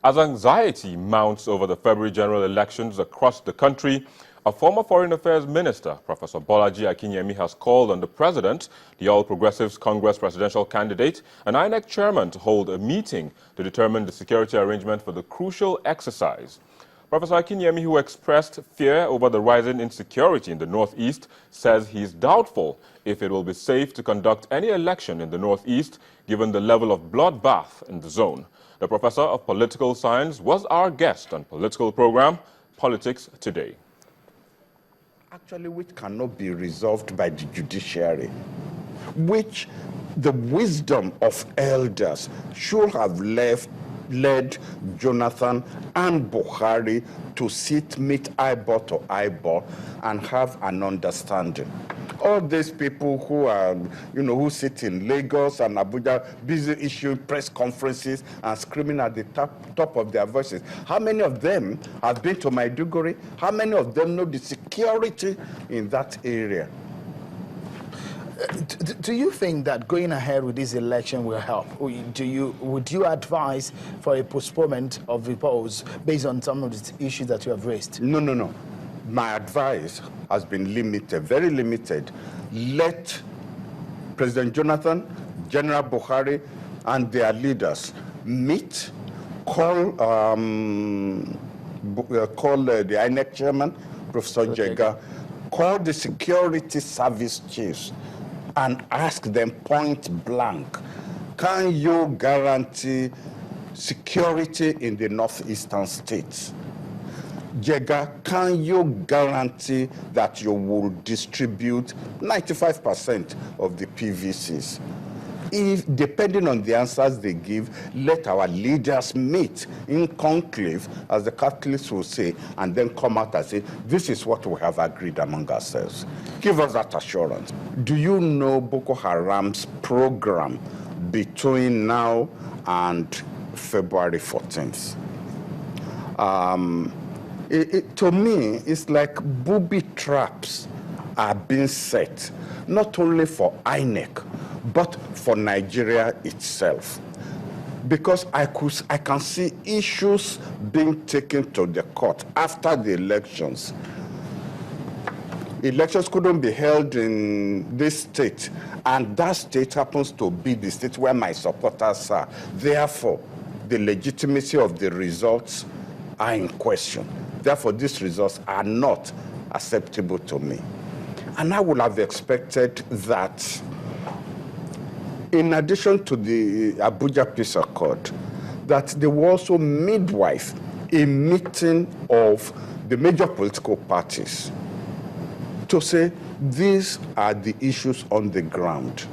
As anxiety mounts over the February general elections across the country, a former Foreign Affairs Minister, Professor Bolaji Akinyemi, has called on the President, the All Progressives Congress presidential candidate, and INEC chairman to hold a meeting to determine the security arrangement for the crucial exercise. Professor Akinyemi, who expressed fear over the rising insecurity in the Northeast, says he is doubtful if it will be safe to conduct any election in the Northeast given the level of bloodbath in the zone. The professor of political science was our guest on political program, Politics Today. Actually, which cannot be resolved by the judiciary, which the wisdom of elders should have led Jonathan and Buhari to meet eyeball to eyeball and have an understanding. All these people who are, who sit in Lagos and Abuja, busy issuing press conferences and screaming at the top of their voices. How many of them have been to Maiduguri? How many of them know the security in that area? Do you think that going ahead with this election will help? Would you advise for a postponement of the polls based on some of the issues that you have raised? No. My advice has been limited, very limited. Let President Jonathan, General Buhari, and their leaders meet, call the INEC chairman, Professor Jega, call the security service chiefs, and ask them point blank, can you guarantee security in the northeastern states? Jega, can you guarantee that you will distribute 95% of the PVCs? If, depending on the answers they give, let our leaders meet in conclave, as the Catholics will say, and then come out and say, this is what we have agreed among ourselves. Give us that assurance. Do you know Boko Haram's program between now and February 14th? To me, it's like booby traps are being set, not only for INEC, but for Nigeria itself. Because I can see issues being taken to the court after the elections. Elections couldn't be held in this state, and that state happens to be the state where my supporters are. Therefore, the legitimacy of the results are in question. Therefore, these results are not acceptable to me. And I would have expected that, in addition to the Abuja Peace Accord, that they will also midwife a meeting of the major political parties to say these are the issues on the ground.